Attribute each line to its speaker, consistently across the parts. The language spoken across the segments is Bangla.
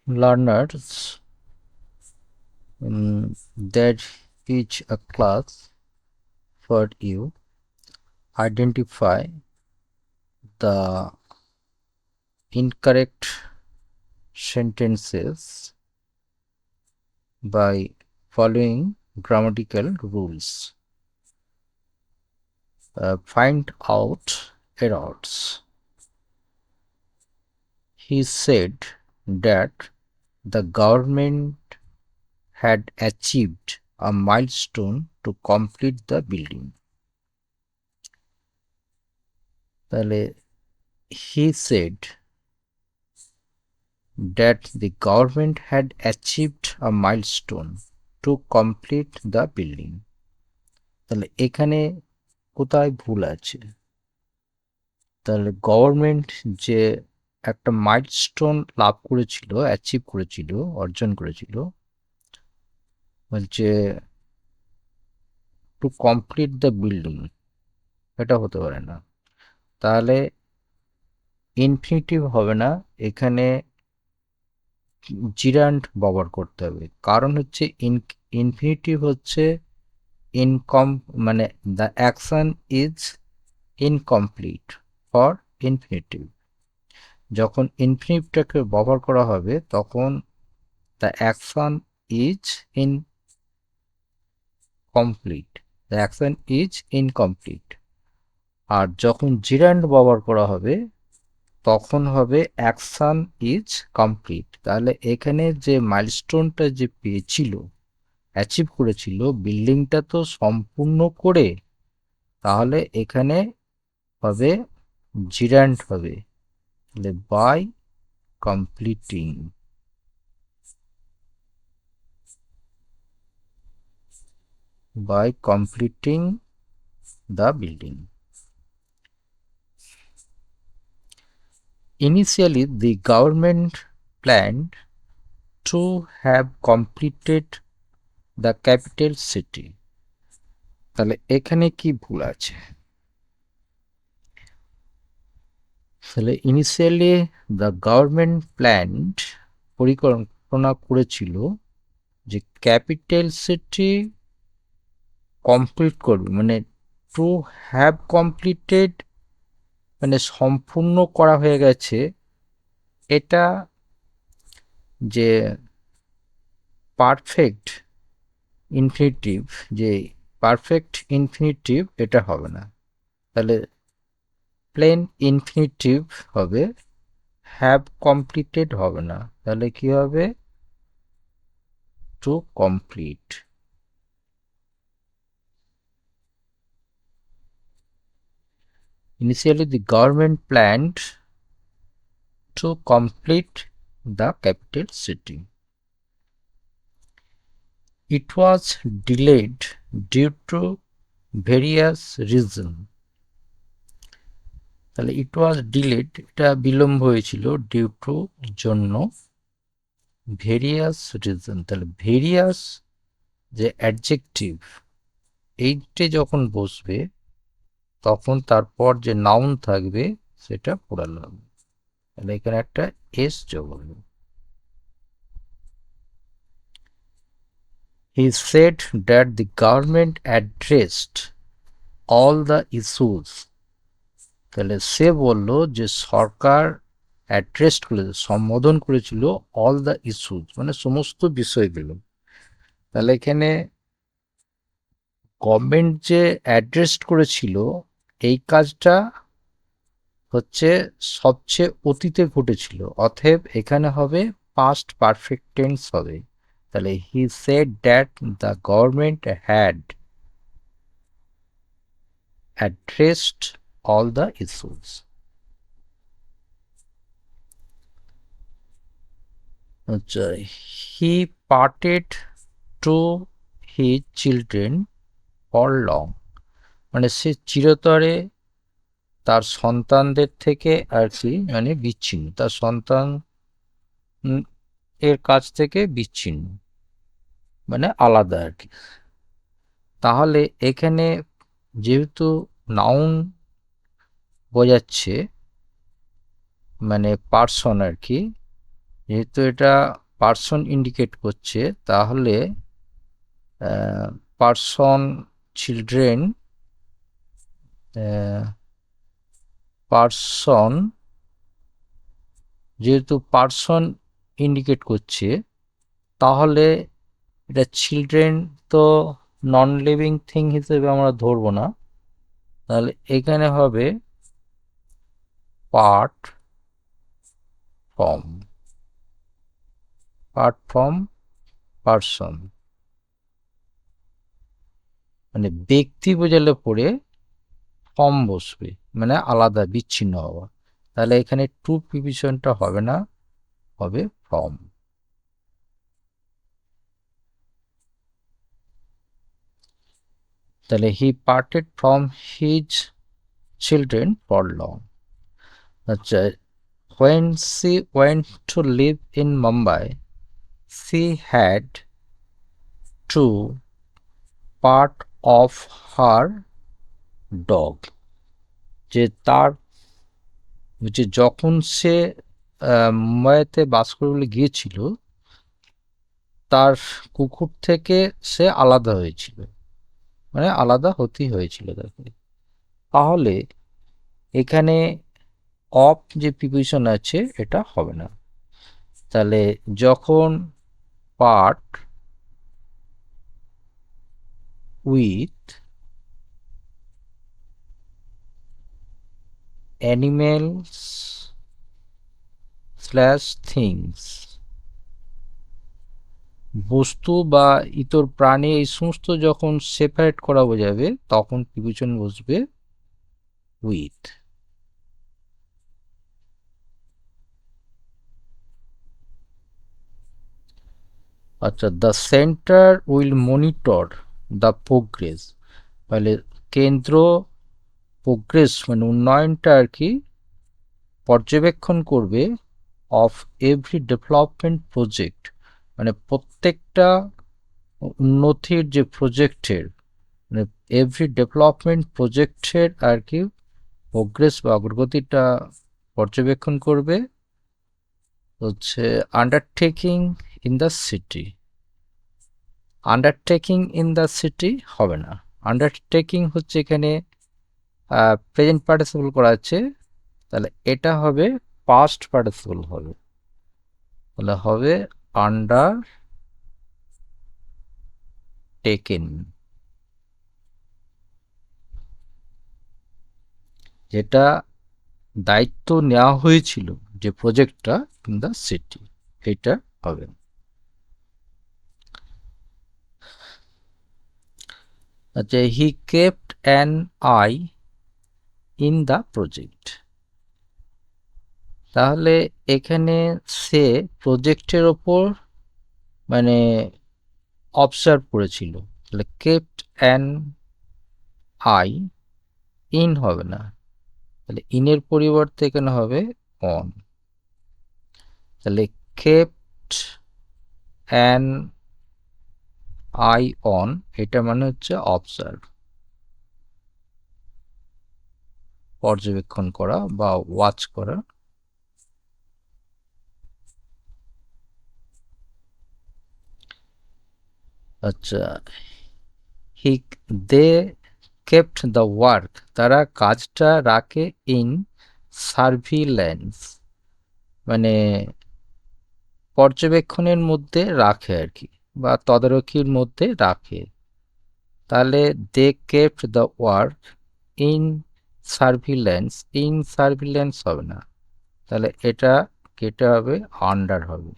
Speaker 1: learners that teach a class for you identify the incorrect sentences by following grammatical rules. Find out errors. He said that the government had achieved a milestone to complete the building. তাহলে he said that the government had achieved a milestone to complete the building. তাহলে এখানে কোথায় ভুল আছে? তাহলে গভর্নমেন্ট যে একটা মাইলস্টোন লাভ করেছিল, অ্যাচিভ করেছিল, অর্জন করেছিল, বলছে টু কমপ্লিট দ্য বিল্ডিং, এটা হতে পারে না। তাহলে ইনফিনিটিভ হবে না, এখানে জিরান্ড ব্যবহার করতে হবে। কারণ হচ্ছে ইনফিনিটিভ হচ্ছে মানে the action is incomplete for infinitive. যখন ইনফিনিটিভটাকে ব্যবহার করা হবে তখন the action is incomplete, the action is incomplete. আর যখন জিরান্ড ব্যবহার করা হবে তখন হবে অ্যাকশন ইজ কমপ্লিট। তাহলে এখানে যে মাইলস্টোনটা যে পেয়েছিল, অ্যাচিভ করেছিল, বিল্ডিংটা তো সম্পূর্ণ করে, তাহলে এখানে হবে জিরান্ড হবে, তাহলে by completing, by completing the building. Initially, the government planned to have completed the capital city. তাহলে এখানে কি ভুল আছে? তাহলে ইনিশিয়ালি দ্য গভর্নমেন্ট প্ল্যান্ড, পরিকল্পনা করেছিল যে ক্যাপিটাল সিটি কমপ্লিট করবে, মানে টু হ্যাভ কমপ্লিটেড মানে সম্পূর্ণ করা হয়ে গেছে, এটা যে পারফেক্ট ইনফিনিটিভ, যে পারফেক্ট ইনফিনিটিভ এটা হবে না। তাহলে প্লেন ইনফিনিটিভ হবে, হ্যাভ কমপ্লিটেড হবে না। তাহলে কি হবে? To complete. Initially, the government planned to complete the capital city. It was delayed due to various reasons. তাহলে it was delayed, এটা বিলম্ব হয়েছিল, ডিউ টু জন্য, ভেরিয়াস রিজন। তাহলে ভেরিয়াস যে অ্যাডজেক্টিভ, এইটা যখন বসবে তখন তারপর যে নাউন থাকবে সেটা প্লুরাল হবে। তাহলে এখানে একটা এস যোগ হবে। He said that the government addressed all the issues. তাহলে সে বলল যে সরকার অ্যাড্রেসড করেছিল, সম্বোধন করেছিল, অল দ্য ইস্যুজ মানে সমস্ত বিষয়গুলো। তাহলে এখানে গভর্নমেন্ট যে অ্যাড্রেসড করেছিল, এই কাজটা হচ্ছে সবচেয়ে অতীতে ঘটেছিল, অতএব এখানে হবে পাস্ট পারফেক্ট টেন্স হবে। তাহলে he said that the government had addressed all the issues. আচ্ছা, he parted to his children for long, মানে সে চিরতরে তার সন্তানদের থেকে আর কি মানে বিচ্ছিন্ন, তার সন্তান এর কাছ থেকে বিচ্ছিন্ন মানে আলাদা আর কি। তাহলে এখানে যেহেতু নাউন বোঝাচ্ছে মানে পার্সন আর কি, যেহেতু এটা পার্সন ইন্ডিকেট করছে, তাহলে পার্সন, চিলড্রেন, পার্সন, যেহেতু পার্সন ইন্ডিকেট করছে, তাহলে এটা চিলড্রেন তো নন লিভিং থিং হিসেবে আমরা ধরবো না, তাহলে এখানে হবে part from, part from person, মানে ব্যক্তি বোঝালে পরে ফর্ম বসবে, মানে আলাদা বিচ্ছিন্ন হওয়া, তাহলে এখানে টু প্রিপোজিশনটা হবে না, হবে ফ্রম। তাহলে হি parted from his children for long. আচ্ছা, when she went to live in Mumbai, she had to part of her dog। যে তার, যে যখন সে মুম্বাইতে বাস করে বলে গিয়েছিল, তার কুকুর থেকে সে আলাদা হয়েছিল, মানে আলাদা হতেই হয়েছিল তাকে। তাহলে এখানে অফ যে প্রিপোজিশন আছে এটা হবে না। তাহলে যখন part with animals slash things, বস্তু বা ইতর প্রাণী এই সমস্ত যখন সেপারেট করা বোঝাবে, তখন প্রিপোজিশন বসবে উইথ। আচ্ছা, the centre will monitor the progress, তাহলে কেন্দ্র প্রোগ্রেস মানে উন্নয়নটা আর কি পর্যবেক্ষণ করবে, অফ এভরি ডেভেলপমেন্ট প্রজেক্ট, মানে প্রত্যেকটা উন্নতির যে প্রজেক্টের, মানে এভরি ডেভেলপমেন্ট প্রজেক্টের আর কি প্রোগ্রেস বা অগ্রগতিটা পর্যবেক্ষণ করবে হচ্ছে undertaking in the city. Undertaking in the city হবে না, আন্ডারটেকিং হচ্ছে এখানে প্রেজেন্ট পার্টিসিপল করা আছে, তাহলে এটা হবে পাস্ট পার্টিসিপল হবে, তাহলে হবে আন্ডার টেকেন, যেটা দায়িত্ব নেওয়া হয়েছিল যে প্রজেক্টটা ইন দ্য সিটি, এটা হবে। আচ্ছা, হি kept an I in the project, তাহলে এখানে সে প্রজেক্টের ওপর মানে অবজার্ভ করেছিল, তাহলে কেপ্ট অ্যান আই, ইন হবে না, তাহলে ইনের পরিবর্তে এখানে হবে অন, তাহলে কেপ্ট অ্যান আই অন, এটা মানে হচ্ছে অবজার্ভ, পর্যবেক্ষণ করা বা ওয়াচ করা। আচ্ছা, হি দে কেপ্ট দ্য ওয়ার্ক, তারা কাজটা রাখে ইন সার্ভিল্যান্স, মানে পর্যবেক্ষণের মধ্যে রাখে আর কি, বা তদারকির মধ্যে রাখে, তাহলে they kept the work in surveillance, in surveillance হবে না, তাহলে এটা কেটে হবে আন্ডার হবে।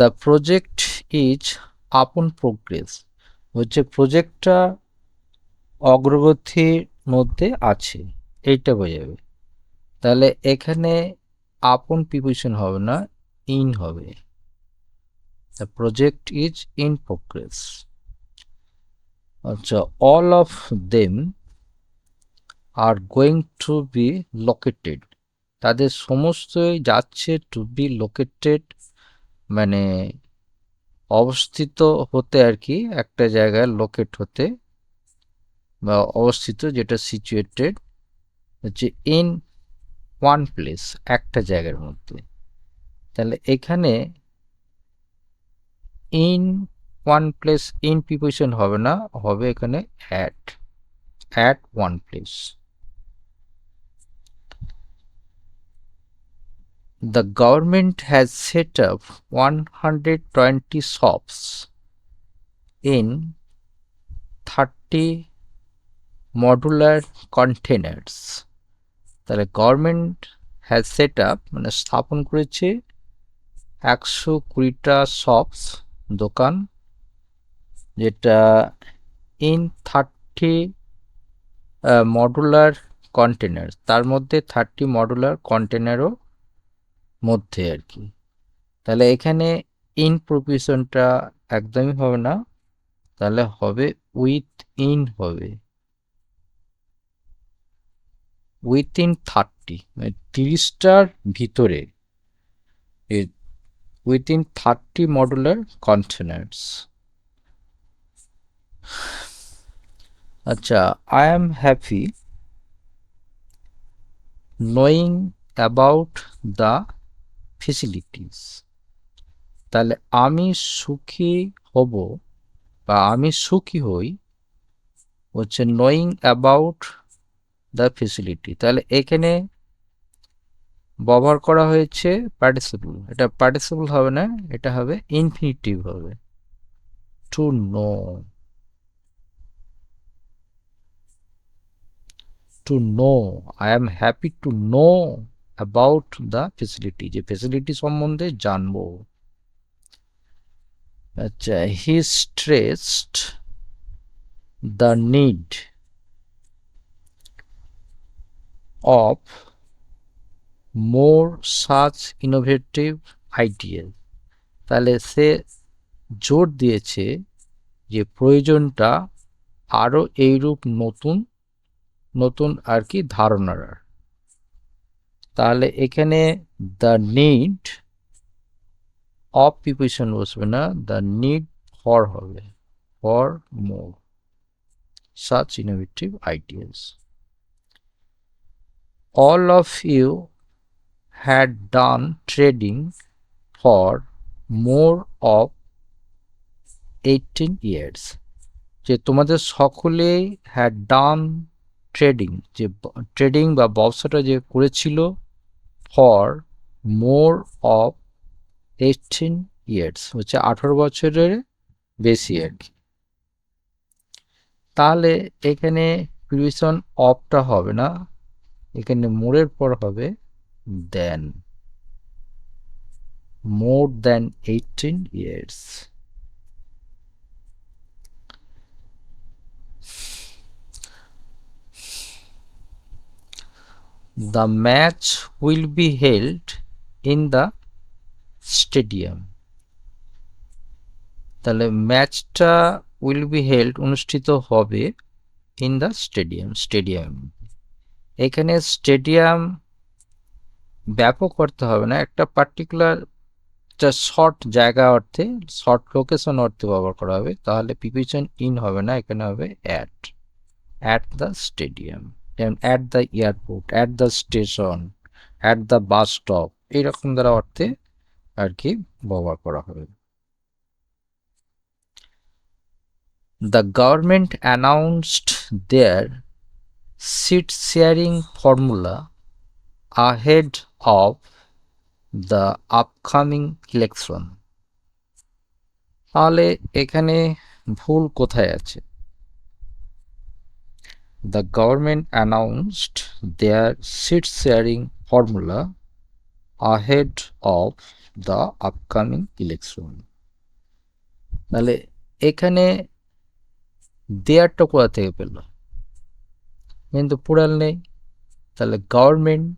Speaker 1: The project is upon progress, হচ্ছে প্রজেক্টটা অগ্রগতির মধ্যে আছে, এইটা বোঝাবে, তাহলে এখানে আপন প্রিপোজিশন হবে না, ইন হবে, the project is in progress. আচ্ছা, all of them are going to be located, তাদের সমস্তই যাচ্ছে টু বি লোকেটেড, মানে অবস্থিত হতে আর কি, একটা জায়গায় লোকেট হতে বা অবস্থিত, যেটা সিচুয়েটেড হচ্ছে ইন ওয়ান প্লেস, একটা জায়গার মধ্যে। তাহলে এখানে in one place, in preposition হবে না, হবে এখানে at one place. The government has set up 120 shops in 30 modular containers. তাহলে গভর্নমেন্ট হ্যাজ সেট আপ মানে স্থাপন করেছে 120টা শপস, দোকান, যেটা ইন 30 মডুলার কন্টেনার, তার মধ্যে 30 মডুলার কন্টেনারও মধ্যে আর কি। তাহলে এখানে ইন প্রভিশনটা একদমই হবে না, তাহলে হবে উইথ ইন, হবে উইথিন 30, মানে 30টার ভিতরে, উইথিন 30 মডুলার কন্টেনার্স। আচ্ছা, I am happy knowing about the facilities. তাহলে আমি সুখী হব বা আমি সুখী হই হচ্ছে নোয়িং অ্যাবাউট দ্য ফেসিলিটি। তাহলে এখানে ব্যবহার করা হয়েছে পার্টিসিপল, এটা পার্টিসিপল হবে না, এটা হবে ইনফিনিটিভ হবে, to know. To know, I am happy to know about the facility, যে ফেসিলিটি সম্বন্ধে জানবো। আচ্ছা, he stressed the need of more such innovative idea. তাহলে সে জোর দিয়েছে যে প্রয়োজনটা আরও এইরূপ নতুন নতুন আর কি ধারণার। তাহলে এখানে দ্য নিড অফ প্রিপোজিশন বসবে না, দ্য নিড ফর হবে, for more such innovative ideas. All of you had done trading for more of 18 years। যে তোমাদের সকলেই হ্যাড ডান ট্রেডিং, যে ট্রেডিং বা ব্যবসাটা যে করেছিল ফর মোর অফ 18 years, হচ্ছে 18 বছরের বেশি আর কি। তাহলে এখানে প্রিভিশন অফটা হবে না, এখানে মোরের পর হবে দেন, মোর দেন 18 years। The match will be held in the stadium। তাহলে ম্যাচটা উইল বি হেল্ড অনুষ্ঠিত হবে ইন দ্য স্টেডিয়াম, স্টেডিয়াম। এখানে স্টেডিয়াম ব্যাপক অর্থে হবে না, একটা পার্টিকুলার শর্ট জায়গা অর্থে, শর্ট লোকেশন অর্থে ব্যবহার করা হবে। তাহলে প্রিপোজিশন ইন হবে না, এখানে হবে অ্যাট দ্য স্টেডিয়াম, যেমন at the airport, at the station, at the bus stop, এইরকম দ্বারা অর্থে আর কি ব্যবহার করা হবে। The government announced their seat sharing formula ahead of the upcoming election। তাহলে এখানে ভুল কোথায় আছে? The government announced their seat sharing formula ahead of the upcoming election। তাহলে এখানে দেয়ারটা কোথা থেকে পেল? কিন্তু প্লুরাল নেই, তাহলে গভর্নমেন্ট,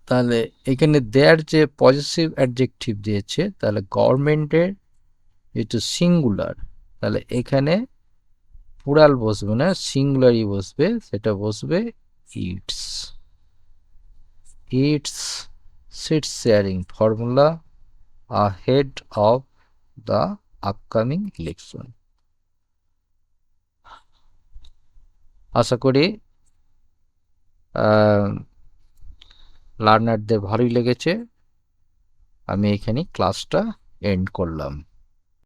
Speaker 1: তাহলে এখানে দেয়ার যে পজিটিভ অ্যাডজেক্টিভ দিয়েছে, তাহলে গভর্নমেন্টের যেহেতু সিঙ্গুলার, তাহলে এখানে প্লুরাল বসবে না, সিঙ্গুলারই বসবে, সেটা বসবে it's. It's seat sharing formula ahead of the upcoming election। আশা করি লার্নারদের ভালোই লেগেছে। আমি এখানে ক্লাসটা এন্ড করলাম।